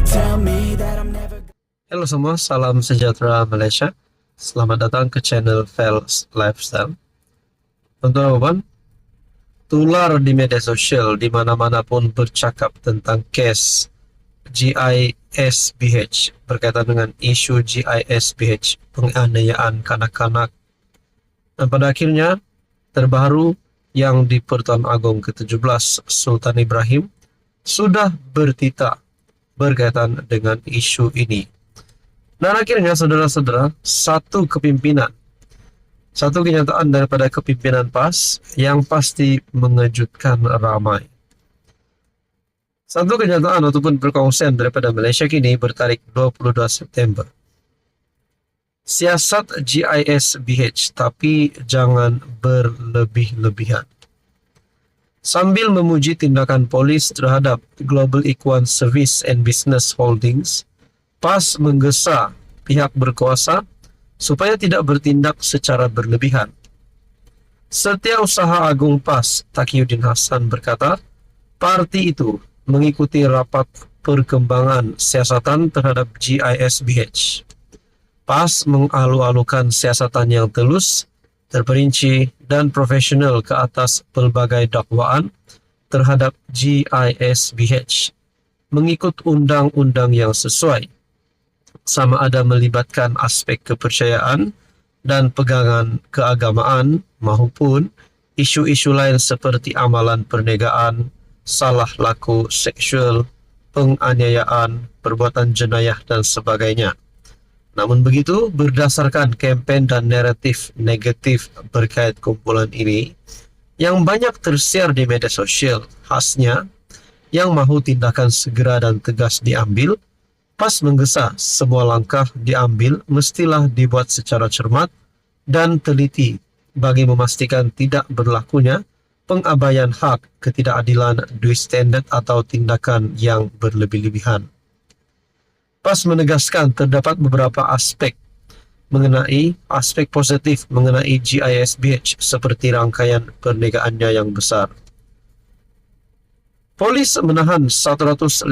tell me that I'm never. Halo semua, salam sejahtera Malaysia. Selamat datang ke channel Fels Lifestyle. Teman-teman, tular di media sosial di mana-mana pun bercakap tentang case GISBH berkaitan dengan isu GISBH, penganiayaan kanak-kanak. Dan pada akhirnya, terbaru yang di Pertuan Agong ke-17 Sultan Ibrahim sudah bertita berkaitan dengan isu ini. Dan akhirnya saudara-saudara, satu kenyataan daripada kepimpinan PAS yang pasti mengejutkan ramai. Satu kenyataan ataupun perkongsian daripada Malaysia kini bertarikh 22 September. Siasat GISBH, tapi jangan berlebih-lebihan. Sambil memuji tindakan polis terhadap Global Equine Service and Business Holdings, PAS menggesa pihak berkuasa supaya tidak bertindak secara berlebihan. Setiausaha Agung PAS, Taqiyuddin Hassan berkata, parti itu mengikuti rapat perkembangan siasatan terhadap GISBH. PAS mengalu-alukan siasatan yang telus, terperinci dan profesional ke atas pelbagai dakwaan terhadap GISBH, mengikut undang-undang yang sesuai, sama ada melibatkan aspek kepercayaan dan pegangan keagamaan maupun isu-isu lain seperti amalan perniagaan, salah laku seksual, penganiayaan, perbuatan jenayah dan sebagainya. Namun begitu, berdasarkan kempen dan naratif negatif berkait kumpulan ini yang banyak tersiar di media sosial, khasnya yang mahu tindakan segera dan tegas diambil, PAS menggesa semua langkah diambil mestilah dibuat secara cermat dan teliti bagi memastikan tidak berlakunya pengabaian hak, ketidakadilan, dual standard atau tindakan yang berlebih-lebihan. PAS menegaskan terdapat beberapa aspek positif mengenai GISBH seperti rangkaian perniagaannya yang besar. Polis menahan 155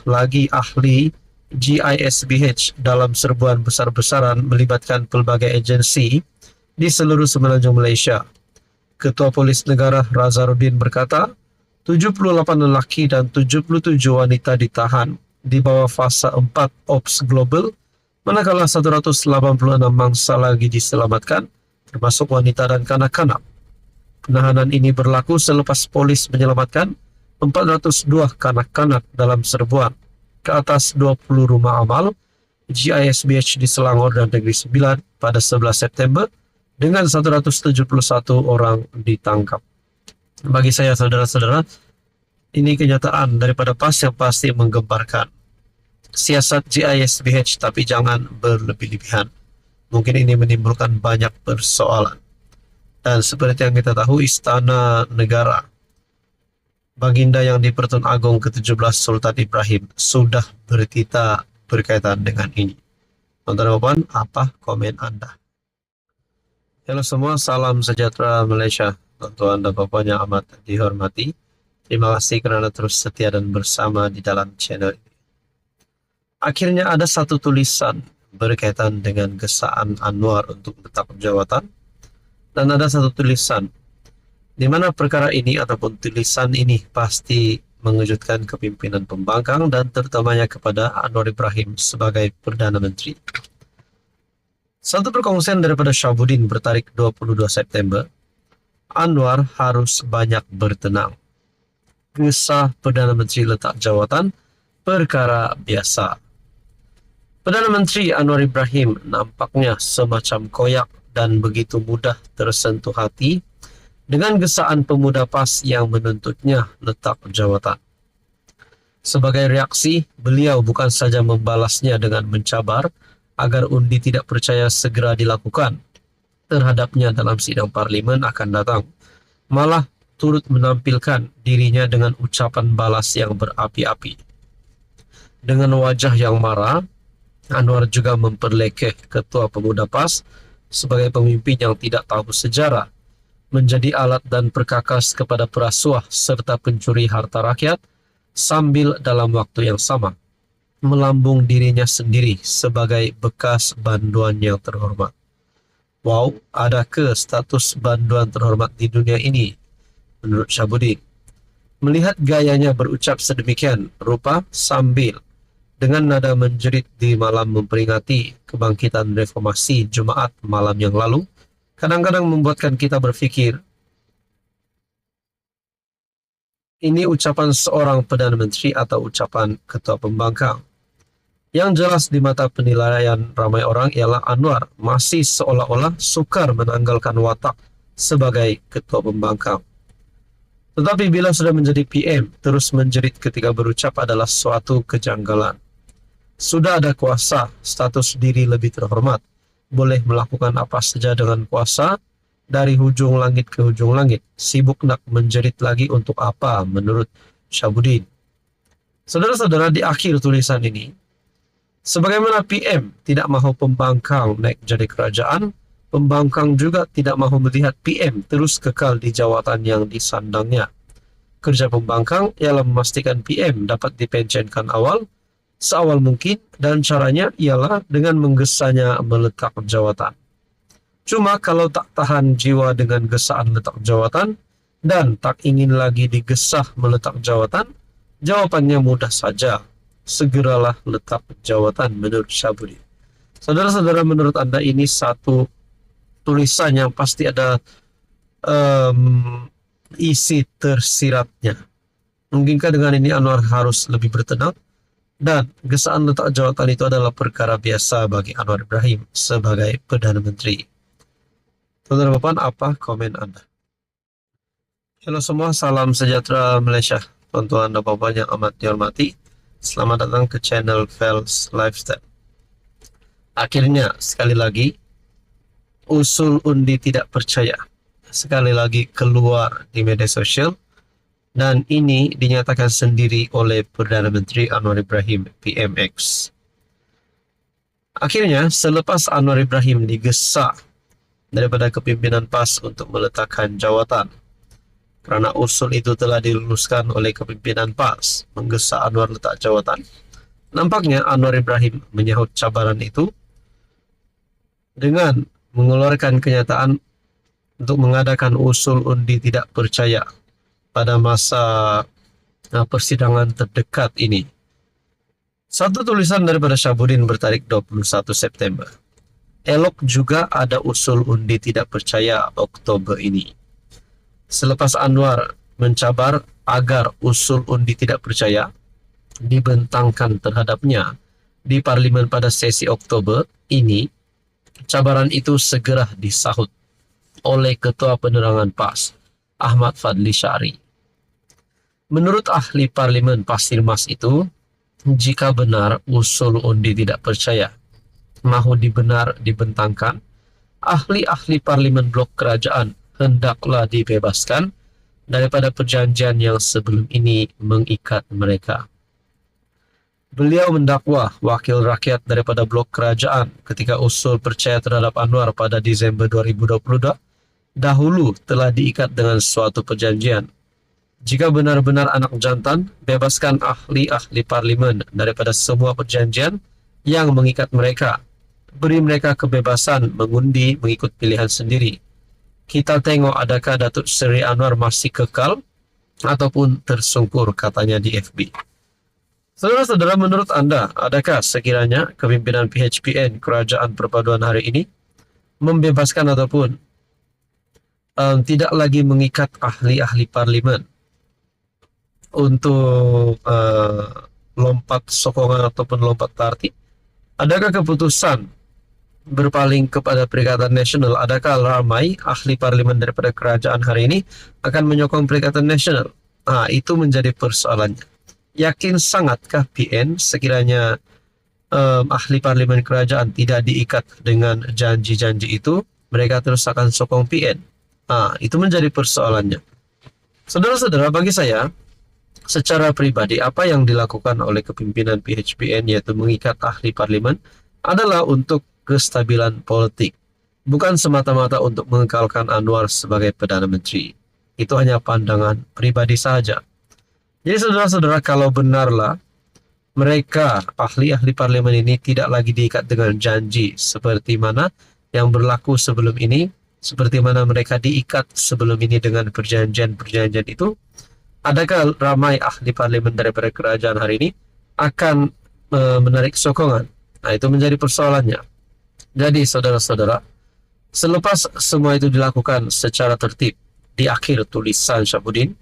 lagi ahli GISBH dalam serbuan besar-besaran melibatkan pelbagai agensi di seluruh semenanjung Malaysia. Ketua Polis Negara Razarudin berkata, 78 lelaki dan 77 wanita ditahan di bawah fasa 4 Ops Global, manakala 186 mangsa lagi diselamatkan, termasuk wanita dan kanak-kanak. Penahanan ini berlaku selepas polis menyelamatkan 402 kanak-kanak dalam serbuan ke atas 20 rumah amal GISBH di Selangor dan Negeri Sembilan pada 11 September dengan 171 orang ditangkap. Bagi saya, saudara-saudara, ini kenyataan daripada PAS yang pasti menggemparkan. Siasat GISBH tapi jangan berlebih-lebihan. Mungkin ini menimbulkan banyak persoalan. Dan seperti yang kita tahu, Istana Negara, Baginda yang di Pertuan Agong ke-17 Sultan Ibrahim sudah bertita berkaitan dengan ini. Teman-teman, apa komen Anda? Halo semua, salam sejahtera Malaysia. Tuan-tuan dan puan yang amat dihormati. Terima kasih kerana terus setia dan bersama di dalam channel ini. Akhirnya ada satu tulisan berkaitan dengan gesaan Anwar untuk bertanggung jawatan, dan ada satu tulisan di mana perkara ini ataupun tulisan ini pasti mengejutkan kepimpinan pembangkang dan terutamanya kepada Anwar Ibrahim sebagai Perdana Menteri. Satu perkongsian daripada Syabuddin bertarikh 22 September, Anwar harus banyak bertenang. Gesa Perdana Menteri letak jawatan perkara biasa. Perdana Menteri Anwar Ibrahim nampaknya semacam koyak dan begitu mudah tersentuh hati dengan gesaan pemuda PAS yang menuntutnya letak jawatan. Sebagai reaksi, beliau bukan saja membalasnya dengan mencabar agar undi tidak percaya segera dilakukan terhadapnya dalam sidang parlimen akan datang, malah turut menampilkan dirinya dengan ucapan balas yang berapi-api. Dengan wajah yang marah, Anwar juga memperlekeh Ketua Pemuda PAS sebagai pemimpin yang tidak tahu sejarah, menjadi alat dan perkakas kepada perasuah serta pencuri harta rakyat, sambil dalam waktu yang sama melambung dirinya sendiri sebagai bekas banduan yang terhormat. Wow, adakah status banduan terhormat di dunia ini? Menurut Syahbudin. Melihat gayanya berucap sedemikian rupa sambil dengan nada menjerit di malam memperingati kebangkitan reformasi Jumaat malam yang lalu, kadang-kadang membuatkan kita berpikir, ini ucapan seorang Perdana Menteri atau ucapan Ketua Pembangkang? Yang jelas di mata penilaian ramai orang ialah Anwar masih seolah-olah sukar menanggalkan watak sebagai Ketua Pembangkang. Tetapi bila sudah menjadi PM, terus menjerit ketika berucap adalah suatu kejanggalan. Sudah ada kuasa, status diri lebih terhormat, boleh melakukan apa saja dengan kuasa, dari hujung langit ke hujung langit, sibuk nak menjerit lagi untuk apa menurut Syahbudin. Saudara-saudara, di akhir tulisan ini, sebagaimana PM tidak mahu pembangkang naik jadi kerajaan, pembangkang juga tidak mahu melihat PM terus kekal di jawatan yang disandangnya. Kerja pembangkang ialah memastikan PM dapat dipensiunkan seawal mungkin, dan caranya ialah dengan menggesanya meletak jawatan. Cuma kalau tak tahan jiwa dengan gesaan letak jawatan dan tak ingin lagi digesah meletak jawatan, jawabannya mudah saja. Segeralah letak jawatan menurut Syahbudin. Saudara-saudara, menurut Anda ini satu tulisan yang pasti ada isi tersiratnya. Mungkinkah dengan ini Anwar harus lebih bertenang? Dan gesaan letak jawatan itu adalah perkara biasa bagi Anwar Ibrahim sebagai Perdana Menteri. Saudara Bapak, apa komen Anda? Halo semua, salam sejahtera Malaysia. Tuan-tuan dan Bapak yang amat dihormati, selamat datang ke channel Fels Lifestyle. Akhirnya, sekali lagi, usul undi tidak percaya sekali lagi keluar di media sosial, dan ini dinyatakan sendiri oleh Perdana Menteri Anwar Ibrahim PMX. Akhirnya, selepas Anwar Ibrahim digesa daripada kepimpinan PAS untuk meletakkan jawatan, kerana usul itu telah diluluskan oleh kepimpinan PAS menggesa Anwar letak jawatan, nampaknya Anwar Ibrahim menyahut cabaran itu dengan mengeluarkan kenyataan untuk mengadakan usul undi tidak percaya pada masa persidangan terdekat ini. Satu tulisan daripada Syahbudin bertarik 21 September. Elok juga ada usul undi tidak percaya Oktober ini. Selepas Anwar mencabar agar usul undi tidak percaya dibentangkan terhadapnya di Parlimen pada sesi Oktober ini, cabaran itu segera disahut oleh Ketua Penerangan PAS, Ahmad Fadli Syari. Menurut ahli Parlimen Pasir Mas itu, jika benar usul undi tidak percaya mahu dibentangkan, ahli-ahli Parlimen Blok Kerajaan hendaklah dibebaskan daripada perjanjian yang sebelum ini mengikat mereka. Beliau mendakwa wakil rakyat daripada blok kerajaan ketika usul percaya terhadap Anwar pada Disember 2022 dahulu telah diikat dengan suatu perjanjian. Jika benar-benar anak jantan, bebaskan ahli-ahli parlimen daripada semua perjanjian yang mengikat mereka. Beri mereka kebebasan mengundi mengikut pilihan sendiri. Kita tengok adakah Datuk Seri Anwar masih kekal ataupun tersungkur, katanya di FB. Saudara-saudara, menurut Anda, adakah sekiranya kepimpinan PHPN Kerajaan Perpaduan hari ini membebaskan ataupun tidak lagi mengikat ahli-ahli parlimen untuk lompat sokongan ataupun lompat parti? Adakah keputusan berpaling kepada Perikatan Nasional? Adakah ramai ahli parlimen daripada kerajaan hari ini akan menyokong Perikatan Nasional? Itu menjadi persoalannya. Yakin sangatkah PN sekiranya ahli parlimen kerajaan tidak diikat dengan janji-janji itu, mereka terus akan sokong PN? Itu menjadi persoalannya. Saudara-saudara, bagi saya, secara pribadi, apa yang dilakukan oleh kepimpinan PHPN yaitu mengikat ahli parlimen adalah untuk kestabilan politik, bukan semata-mata untuk mengekalkan Anwar sebagai Perdana Menteri. Itu hanya pandangan pribadi saja. Jadi saudara-saudara, kalau benarlah Mereka, ahli-ahli parlemen ini tidak lagi diikat dengan janji seperti mana yang berlaku sebelum ini, seperti mana mereka diikat sebelum ini dengan perjanjian-perjanjian itu. Adakah ramai ahli parlemen daripada kerajaan hari ini akan menarik sokongan? Nah, itu menjadi persoalannya. Jadi, saudara-saudara, selepas semua itu dilakukan secara tertib, di akhir tulisan Syahbudin,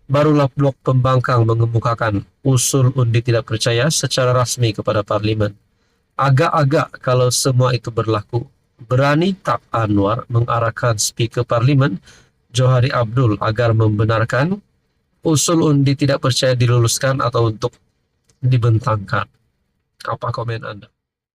barulah blok pembangkang mengemukakan usul undi tidak percaya secara rasmi kepada parlimen. Agak-agak kalau semua itu berlaku, berani tak Anwar mengarahkan Speaker Parlimen, Johari Abdul, agar membenarkan usul undi tidak percaya diluluskan atau untuk dibentangkan? Apa komen Anda?